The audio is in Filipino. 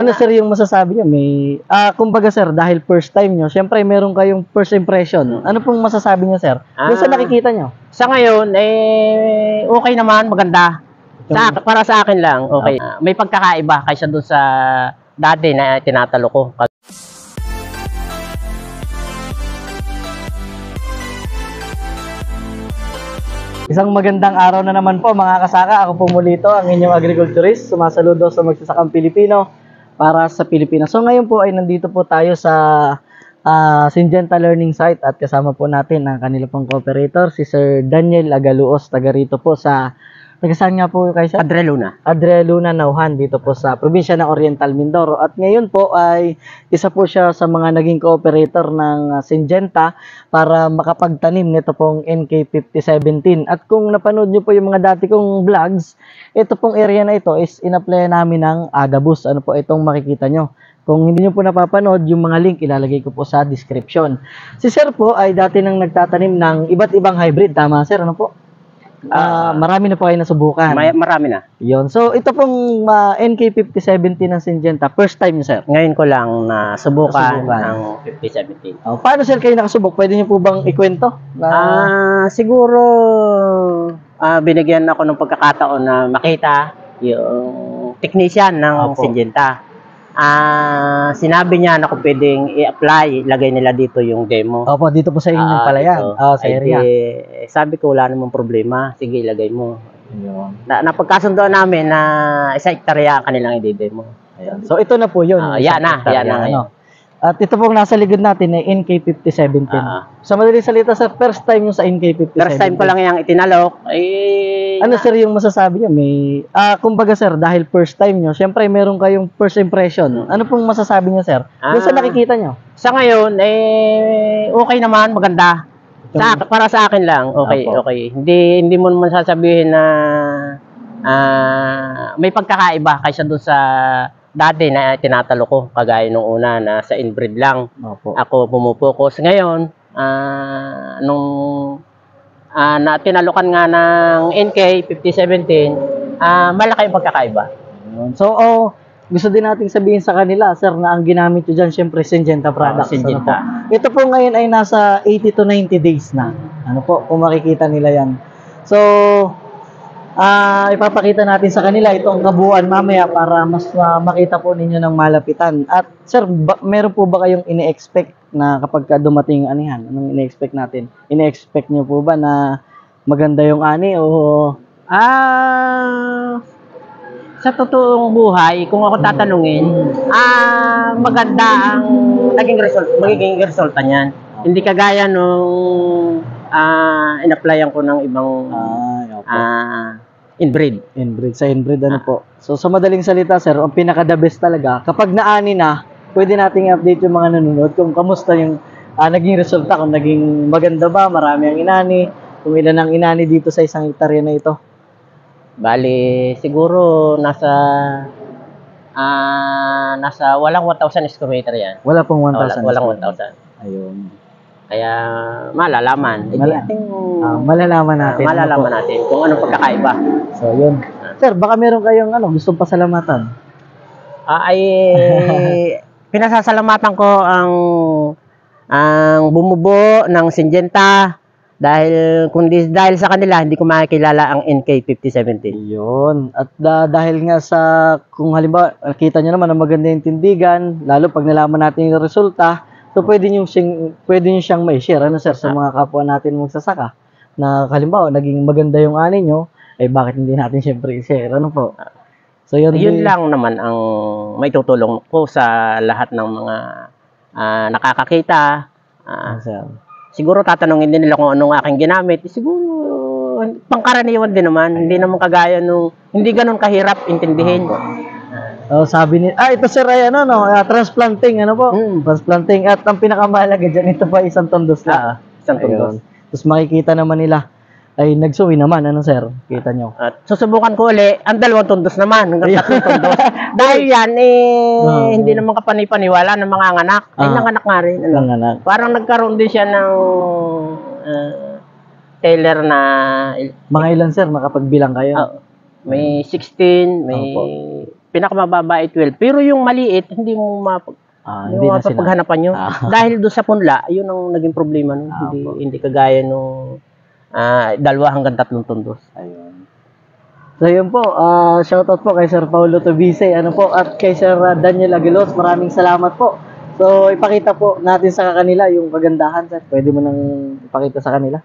Ano sir yung masasabi niyo? Kumbaga sir, dahil first time niyo, syempre meron kayong first impression. Ano pong masasabi niyo sir? Yung sa nakikita niyo? Sa ngayon, okay naman, maganda. Para sa akin lang, okay. May pagkakaiba kaysa doon sa dati na tinatalo ko. Isang magandang araw na naman po mga kasaka. Ako po muli ito, ang inyong agriculturist. Sumasaludo sa magsasakang Pilipino para sa Pilipinas. So ngayon po ay nandito po tayo sa Syngenta Learning Site at kasama po natin ang kanila pong cooperator, si Sir Daniel Agaluos, taga rito po sa... Tagasaan nga po kayo sir? Adre Luna. Adre Luna, Nauhan, dito po sa probinsya ng Oriental Mindoro. At ngayon po ay isa po siya sa mga naging cooperator ng Syngenta para makapagtanim nito pong NK5017. At kung napanood nyo po yung mga dati kong vlogs, ito pong area na ito is in-apply namin ng Agabus. Ano po itong makikita nyo? Kung hindi nyo po napapanood, yung mga link ilalagay ko po sa description. Si sir po ay dati nang nagtatanim ng iba't ibang hybrid. Tama sir, ano po? Marami na po kayo nasubukan. Marami na. Yun. So, ito pong NK5017 ng Syngenta, first time sir? Ngayon ko lang nasubukan ng 5017. Paano sir kayo nakasubok? Pwede niyo po bang ikwento? Siguro, binigyan ako ng pagkakataon na makita yung technician ng Syngenta. Sinabi niya na kung pwedeng i-apply, ilagay nila dito yung demo. Opo, dito po sa inyong palayan. Sa area. Sabi ko, wala namang problema. Sige, ilagay mo. Ayun. Napagkasundoan namin na isa hektarya kanilang i-demo. Ayun. So, ito na po yun. Yan na ngayon. At ito pong nasa likod natin ay NK5017. Sa madaling salita, sir, first time yung sa NK5017. First time ko lang yung itinalok. Ano sir yung masasabi niyo? Kumbaga sir, dahil first time nyo, syempre meron kayong first impression. Ano pong masasabi niyo sir? Yung sa nakikita nyo? Sa ngayon, okay naman, maganda. Para sa akin lang, okay. Hindi mo naman sasabihin na may pagkakaiba kaysa doon sa dati na tinatalo ko, kagaya nung una na sa inbreed lang. Ako pumupokus. Ngayon, nung tinalokan nga ng NK5017, malaki yung pagkakaiba. So, gusto din nating sabihin sa kanila, sir, na ang ginamit nyo dyan, syempre, Syngenta products. Syngenta. Ito po ngayon ay nasa 80 to 90 days na. Ano po, kung makikita nila yan. So, ipapakita natin sa kanila itong kabuuan mamaya para mas makita po ninyo ng malapitan. At sir, meron po ba kayong ini-expect na kapag dumating yung anihan? Anong ini-expect natin? Ini-expect nyo po ba na maganda yung ani o... Sa totoong buhay, kung ako tatanungin, maganda ang magiging resulta niyan. Hindi kagaya nung in-applyan ko ng ibang inbreed. Sa inbreed, ano po. So, sa madaling salita, sir, ang pinaka-the best talaga, kapag naani na, pwede nating i-update yung mga nanonood kung kamusta yung naging resulta, kung naging maganda ba, marami ang inani, kung ilan ang inani dito sa isang hektarya na ito. Bali, siguro nasa walang 1,000 square meter yan. Wala pong 1,000. Walang 1,000. Ayun. Kaya malalaman. Malalaman natin kung anong pagkakaiba. So, yun. Sir, baka meron kayong gustong pasalamatan? Pinasasalamatan ko ang bumubuo ng Syngenta dahil sa kanila hindi ko makikilala ang NK5017. Yun. At dahil nga kung halimbawa nakita nyo naman na maganda yung tindigan, lalo pag nalaman natin yung resulta, so pwede nyo siyang may-share sir sa mga kapwa natin magsasaka na halimbawa naging maganda yung ani nyo, bakit hindi natin syempre i-share? Ano po? So yun lang naman ang may tutulong ko sa lahat ng mga nakakakita. Siguro tatanungin din nila kung anong aking ginamit. Siguro pangkaraniwan din naman. Hindi naman kagaya nung hindi ganun kahirap intindihin. Sabi ni ito sir ay transplanting transplanting at ang pinakamahalaga diyan ito pa isang tondos na. Isang tondos. Tapos makikita naman nila ay nagsuwi naman sir, kita nyo. At susubukan ko uli ang 2 tondos naman, hanggang 3 tondos. Dahil yan hindi naman kapanipaniwala ng mga anak. Nanganak nga rin. Parang nagkaroon din siya ng Taylor na mga ilan sir nakapagbilang kayo? May 16, may pinakamababa ay 12. Pero yung maliit, hindi mo Hindi na sila. mapapaghanapan yun. Dahil doon sa punla, yun ang naging problema nun. Hindi kagaya nung 2 hanggang 3 tundos. Ayun. So yun po, shoutout po kay Sir Paulo Tobise, at kay Sir Daniel Aguilos, maraming salamat po. So ipakita po natin sa kanila yung kagandahan, sir. Pwede mo nang ipakita sa kanila.